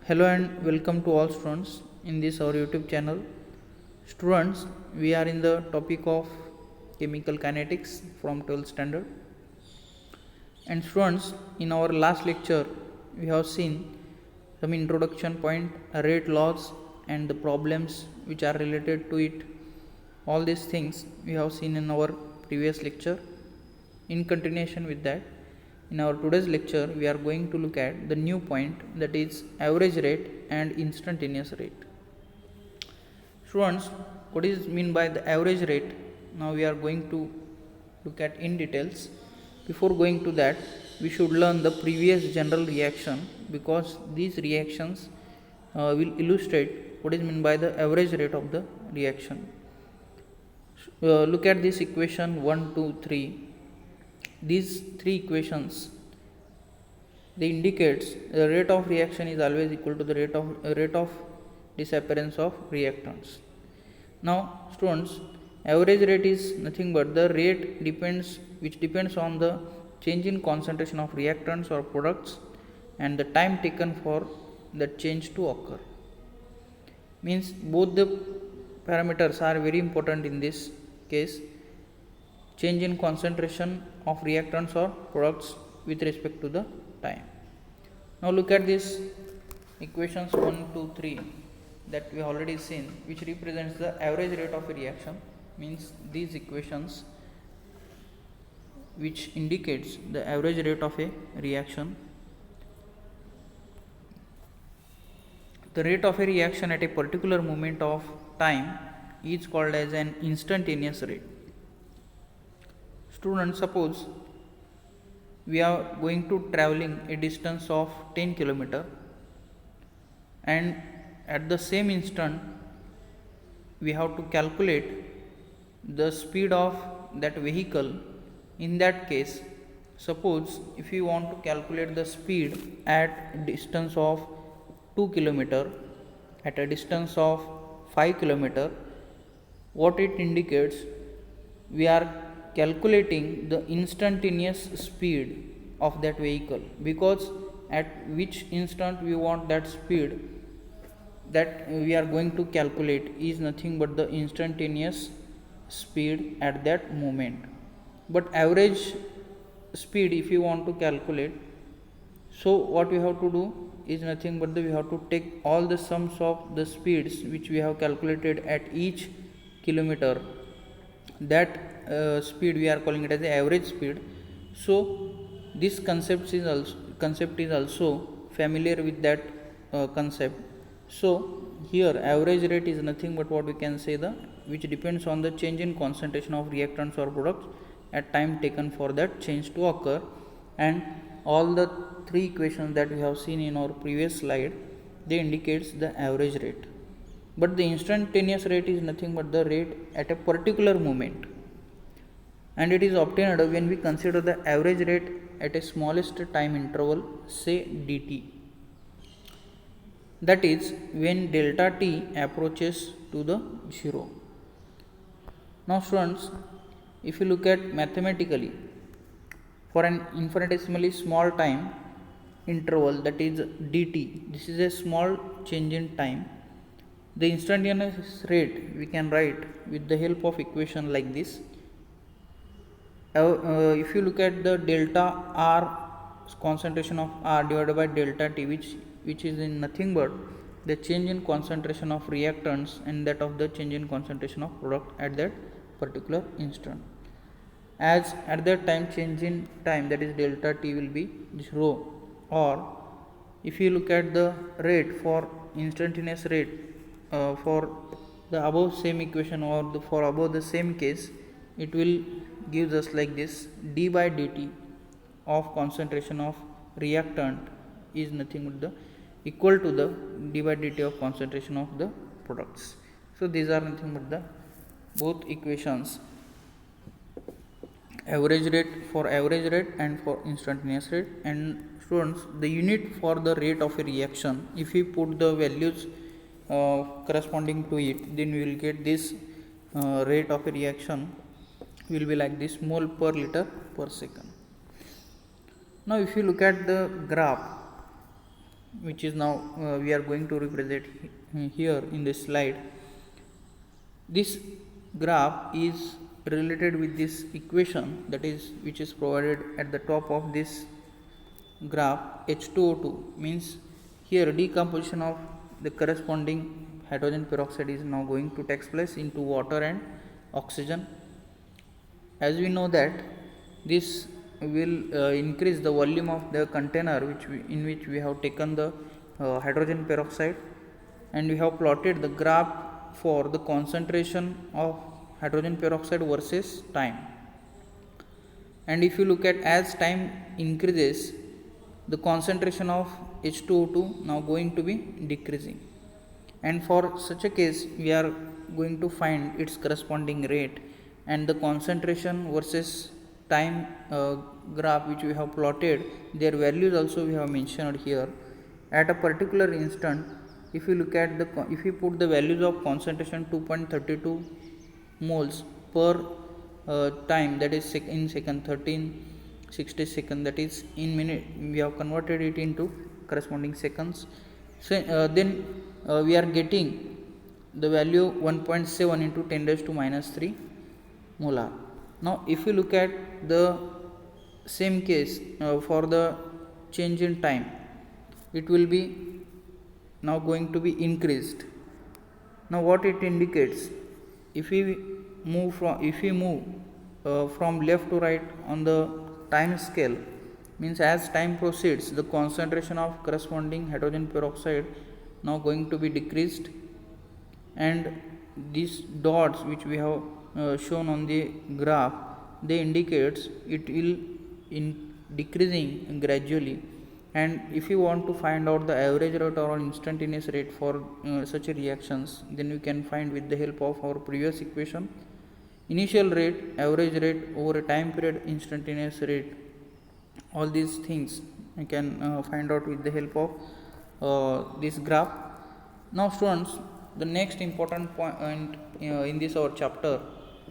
Hello and welcome to all students in this our YouTube channel. Students, we are in the topic of chemical kinetics from 12th standard. And students, in our last lecture, we have seen some introduction point, rate laws, and the problems which are related to it. All these things we have seen in our previous lecture. In continuation with that, in our today's lecture, we are going to look at the new point, that is average rate and instantaneous rate. Students, what is mean by the average rate? Now we are going to look at in details. Before going to that, we should learn the previous general reaction, because these reactions will illustrate what is meant by the average rate of the reaction. Look at this equation 1, 2, 3. These three equations, they indicates the rate of reaction is always equal to the rate of disappearance of reactants. Now students, average rate is nothing but the rate which depends on the change in concentration of reactants or products and the time taken for that change to occur. Means both the parameters are very important in this case, change in concentration of reactants or products with respect to the time. Now look at this equations 1, 2, 3 that we have already seen, which represents the average rate of a reaction. Means these equations which indicates the average rate of a reaction. The rate of a reaction at a particular moment of time is called as an instantaneous rate. Students, suppose we are going to traveling a distance of 10 km, and at the same instant we have to calculate the speed of that vehicle. In that case, suppose if you want to calculate the speed at distance of 2 km, at a distance of 5 km, what it indicates, we are calculating the instantaneous speed of that vehicle, because at which instant we want that speed that we are going to calculate is nothing but the instantaneous speed at that moment. But average speed if you want to calculate, so what we have to do is nothing but we have to take all the sums of the speeds which we have calculated at each kilometer. That speed we are calling it as the average speed. So this concept is also familiar with that concept. So here average rate is nothing but what we can say, the which depends on the change in concentration of reactants or products at time taken for that change to occur. And all the three equations that we have seen in our previous slide, they indicates the average rate. But the instantaneous rate is nothing but the rate at a particular moment, and it is obtained when we consider the average rate at a smallest time interval, say dt, that is when delta t approaches to the 0. Now students, if you look at mathematically, for an infinitesimally small time interval, that is dt, this is a small change in time, the instantaneous rate we can write with the help of equation like this. If you look at the delta r, concentration of r divided by delta t, which is in nothing but the change in concentration of reactants and that of the change in concentration of product at that particular instant. As at that time change in time, that is delta t, will be 0. Or if you look at the rate for instantaneous rate for the above same equation, or for above the same case, it will gives us like this: d by dt of concentration of reactant is nothing but the equal to the d by dt of concentration of the products. So these are nothing but the both equations, average rate for average rate and for instantaneous rate. And students, the unit for the rate of a reaction, if we put the values corresponding to it, then we will get this rate of a reaction will be like this: mole per liter per second. Now if you look at the graph, which is now we are going to represent here in this slide. This graph is related with this equation, that is which is provided at the top of this graph. H2O2 means here decomposition of the corresponding hydrogen peroxide is now going to take place into water and oxygen. As we know that this will increase the volume of the container in which we have taken the hydrogen peroxide, and we have plotted the graph for the concentration of hydrogen peroxide versus time. And if you look at, as time increases, the concentration of H2O2 now going to be decreasing, and for such a case we are going to find its corresponding rate, and the concentration versus time graph which we have plotted, their values also we have mentioned here. At a particular instant, if you look at if you put the values of concentration 2.32 moles per time, that is in second, 1360 second, that is in minute, we have converted it into corresponding seconds. So then we are getting the value 1.7 into 10 raised to minus 3 molar. Now if you look at the same case for the change in time, it will be now going to be increased. Now what it indicates, if we move from left to right on the time scale, means as time proceeds, the concentration of corresponding hydrogen peroxide now going to be decreased, and these dots which we have shown on the graph, they indicates it will decreasing gradually. And if you want to find out the average rate or instantaneous rate for such reactions, then we can find with the help of our previous equation: initial rate, average rate over a time period, instantaneous rate. All these things you can find out with the help of this graph. Now students, the next important point in this our chapter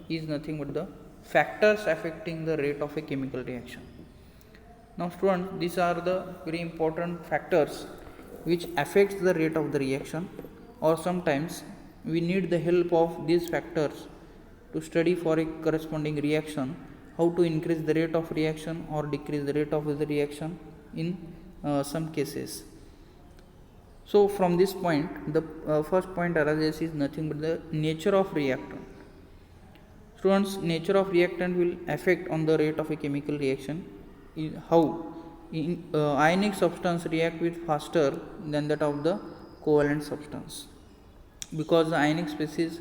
is nothing but the factors affecting the rate of a chemical reaction. Now students, these are the very important factors which affects the rate of the reaction, or sometimes we need the help of these factors to study for a corresponding reaction, how to increase the rate of reaction or decrease the rate of the reaction in some cases. So from this point, the first point arises is nothing but the nature of reactant. Students, nature of reactant will affect on the rate of a chemical reaction. How? Ionic substance react with faster than that of the covalent substance, because the ionic species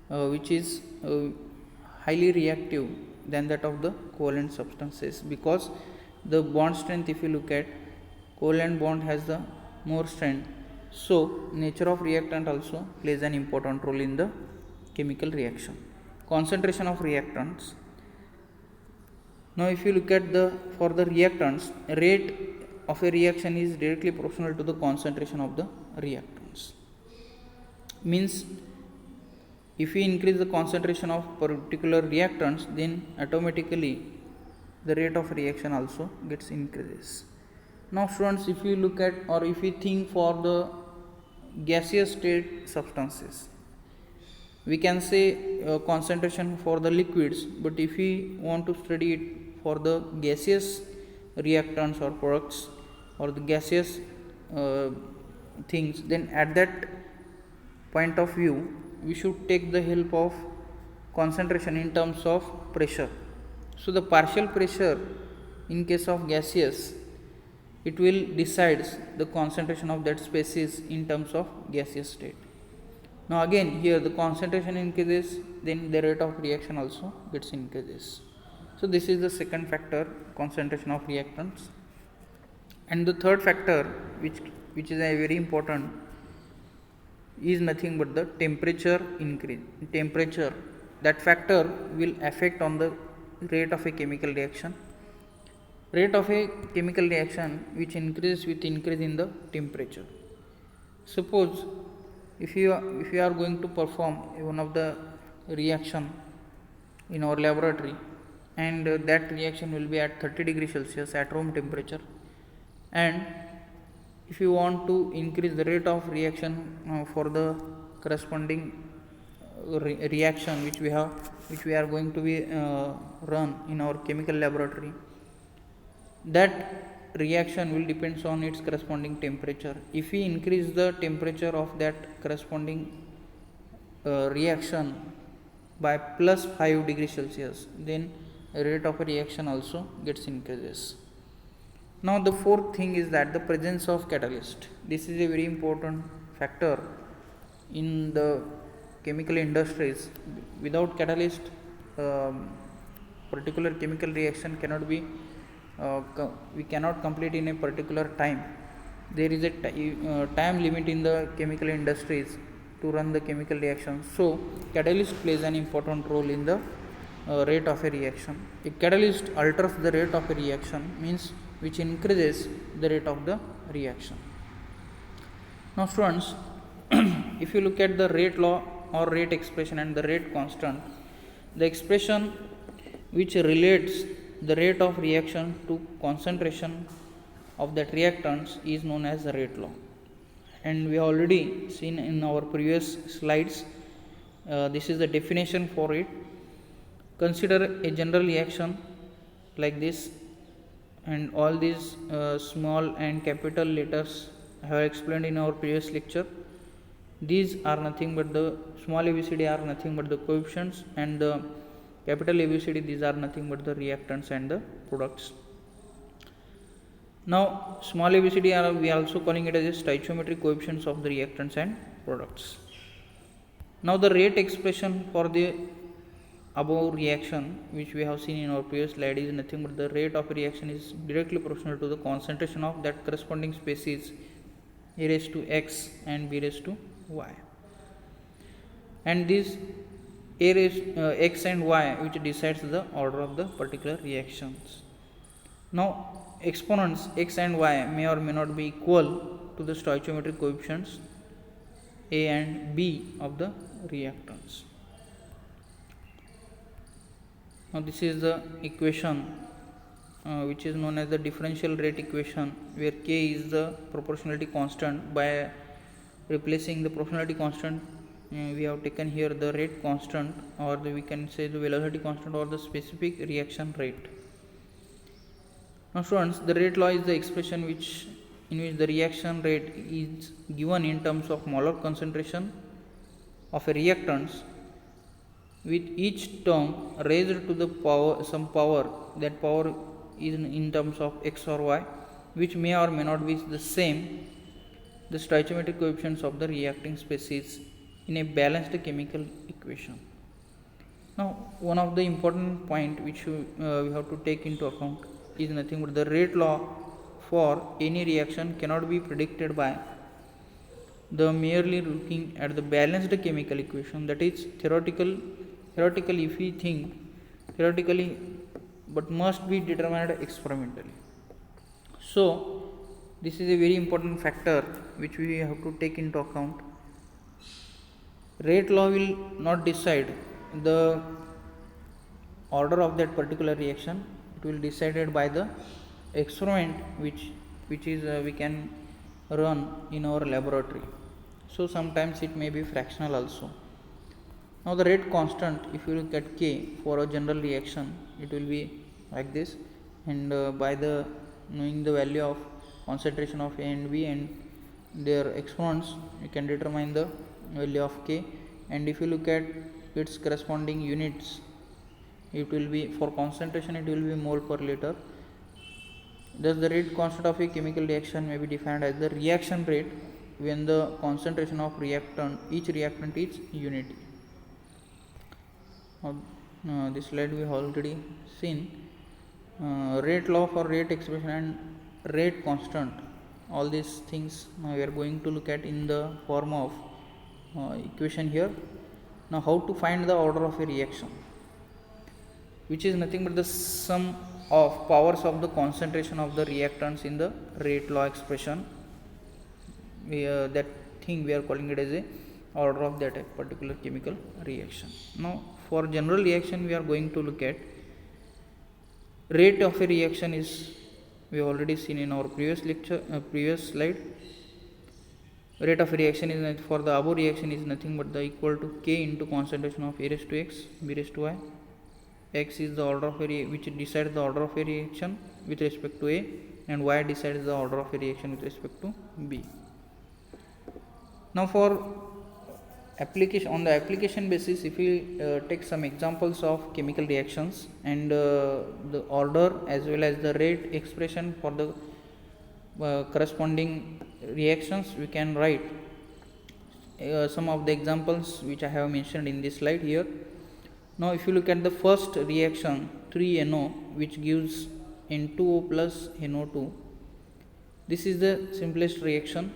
which is highly reactive than that of the covalent substances, because the bond strength, if you look at, covalent bond has the more strength. So nature of reactant also plays an important role in the chemical reaction. Concentration of reactants. Now if you look at for the reactants, rate of a reaction is directly proportional to the concentration of the reactants. Means if we increase the concentration of particular reactants, then automatically the rate of reaction also gets increases. Now students, if you look at, or if we think for the gaseous state substances, we can say concentration for the liquids, but if we want to study it for the gaseous reactants or products or the gaseous things, then at that point of view we should take the help of concentration in terms of pressure. So the partial pressure in case of gaseous, it will decides the concentration of that species in terms of gaseous state. Now again here the concentration increases, then the rate of reaction also gets increases. So this is the second factor, concentration of reactants. And the third factor which is a very important is nothing but the temperature increase. Temperature, that factor will affect on the rate of a chemical reaction. Rate of a chemical reaction which increases with increase in the temperature. Suppose if you are going to perform one of the reaction in our laboratory, and that reaction will be at 30 degrees Celsius at room temperature, and if you want to increase the rate of reaction for the corresponding reaction which we are going to be run in our chemical laboratory, that reaction will depends on its corresponding temperature. If we increase the temperature of that corresponding reaction by plus 5 degrees Celsius, then rate of a reaction also gets increases. Now the fourth thing is that the presence of catalyst. This is a very important factor in the chemical industries. Without catalyst, particular chemical reaction cannot be we cannot complete in a particular time. There is a time limit in the chemical industries to run the chemical reaction. So catalyst plays an important role in the rate of a reaction. A catalyst alters the rate of a reaction, means which increases the rate of the reaction. Now students, if you look at the rate law or rate expression and the rate constant, the expression which relates the rate of reaction to concentration of that reactants is known as the rate law, and we have already seen in our previous slides. This is the definition for it. Consider a general reaction like this, and all these small and capital letters I have explained in our previous lecture. These are nothing but the small ABCD are nothing but the coefficients, and the capital ABCD, these are nothing but the reactants and the products. Now small ABCD are we are also calling it as a stoichiometric coefficients of the reactants and products. Now the rate expression for the above reaction which we have seen in our previous slide is nothing but the rate of reaction is directly proportional to the concentration of that corresponding species a raised to x and b raised to y, and these a raised x and y which decides the order of the particular reactions. Now exponents x and y may or may not be equal to the stoichiometric coefficients a and b of the reactants. Now this is the equation which is known as the differential rate equation, where k is the proportionality constant. By replacing the proportionality constant, we have taken here the rate constant, or we can say the velocity constant or the specific reaction rate. Now students, the rate law is the expression in which the reaction rate is given in terms of molar concentration of a reactants, with each term raised to the power some power. That power is in terms of x or y, which may or may not be the same the stoichiometric coefficients of the reacting species in a balanced chemical equation. Now one of the important point which we have to take into account is nothing but the rate law for any reaction cannot be predicted by the merely looking at the balanced chemical equation. That is theoretically if we think theoretically, but must be determined experimentally. So this is a very important factor which we have to take into account. Rate law will not decide the order of that particular reaction. It will be decided by the experiment which is we can run in our laboratory. So sometimes it may be fractional also. Now the rate constant, if you look at k for a general reaction, it will be like this, and by the knowing the value of concentration of A and B and their exponents, you can determine the value of k. And if you look at its corresponding units, it will be for concentration it will be mole per liter. Thus the rate constant of a chemical reaction may be defined as the reaction rate when the concentration of each reactant is unity. This slide we have already seen. Rate law for rate expression and rate constant, all these things we are going to look at in the form of equation here. Now how to find the order of a reaction, which is nothing but the sum of powers of the concentration of the reactants in the rate law expression. That thing we are calling it as a order of that particular chemical reaction. Now for general reaction we are going to look at rate of a reaction is we have already seen in our previous slide. Rate of reaction is for the above reaction is nothing but the equal to K into concentration of A raised to X, B raised to Y. X is the order of a which decides the order of a reaction with respect to A, and Y decides the order of a reaction with respect to B. Now for application, on the application basis, if we take some examples of chemical reactions and the order as well as the rate expression for the corresponding reactions, we can write some of the examples which I have mentioned in this slide here. Now if you look at the first reaction 3NO, which gives N2O plus NO2, this is the simplest reaction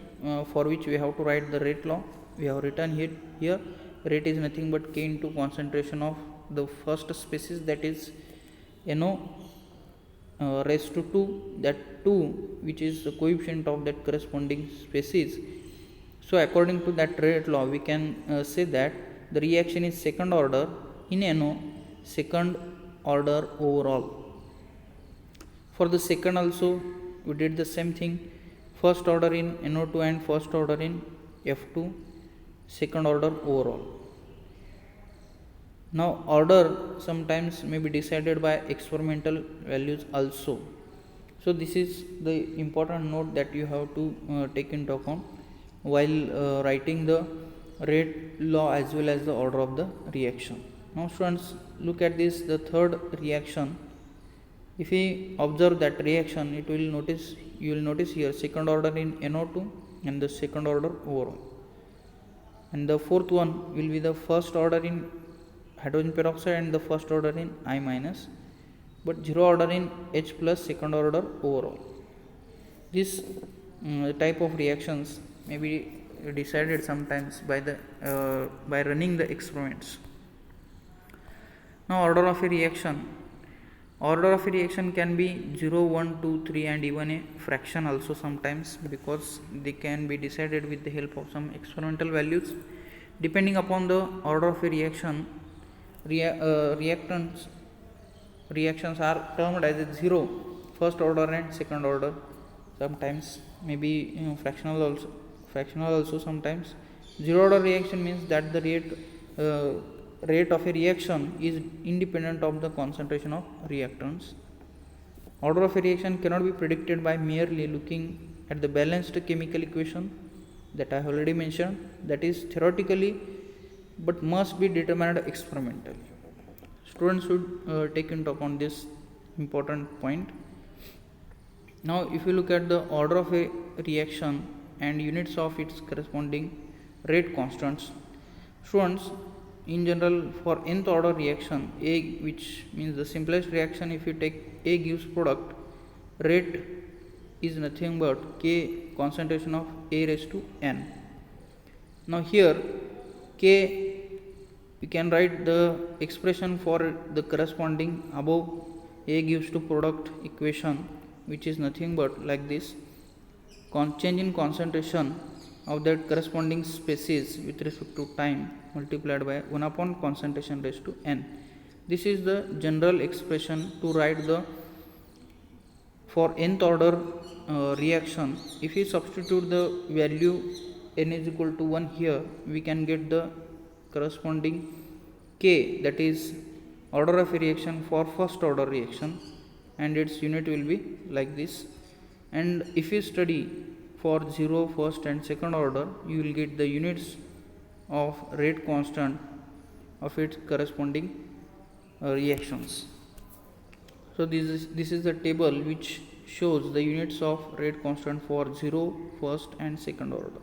for which we have to write the rate law. We have written here rate is nothing but K into concentration of the first species, that is NO raised to 2, that 2 which is the coefficient of that corresponding species. So according to that rate law, we can say that the reaction is second order in NO, second order overall. For the second also we did the same thing, first order in NO2 and first order in F2, second order overall. Now order sometimes may be decided by experimental values also. So this is the important note that you have to take into account while writing the rate law as well as the order of the reaction. Now students, look at this, the third reaction. If we observe that reaction, you will notice here second order in NO2 and the second order overall, and the fourth one will be the first order in hydrogen peroxide and the first order in I minus, but zero order in H plus second order overall. This type of reactions may be decided sometimes by running the experiments. Now order of a reaction. Order of a reaction can be 0, 1, 2, 3 and even a fraction also sometimes, because they can be decided with the help of some experimental values. Depending upon the order of a reaction, reactions are termed as a 0, first order and second order, sometimes maybe fractional also sometimes. Zero order reaction means that the rate of a reaction is independent of the concentration of reactants. Order of a reaction cannot be predicted by merely looking at the balanced chemical equation that I have already mentioned, that is theoretically, but must be determined experimentally. Students should take into account this important point. Now if you look at the order of a reaction and units of its corresponding rate constants, students, in general, for nth order reaction A, which means the simplest reaction, if you take A gives product, rate is nothing but K concentration of A raised to N. Now here K, we can write the expression for the corresponding above A gives to product equation, which is nothing but like this, change in concentration of that corresponding species with respect to time multiplied by 1 upon concentration raised to N. This is the general expression to write the for nth order reaction. If we substitute the value N is equal to 1 here, we can get the corresponding K, that is order of a reaction for first order reaction, and its unit will be like this. And if you study for 0, first and second order, you will get the units of rate constant of its corresponding reactions. So this is the table which shows the units of rate constant for 0, first and second order.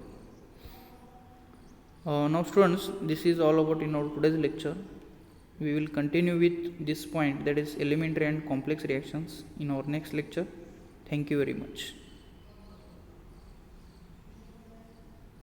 Now students, this is all about in our today's lecture. We will continue with this point, that is elementary and complex reactions, in our next lecture. Thank you very much.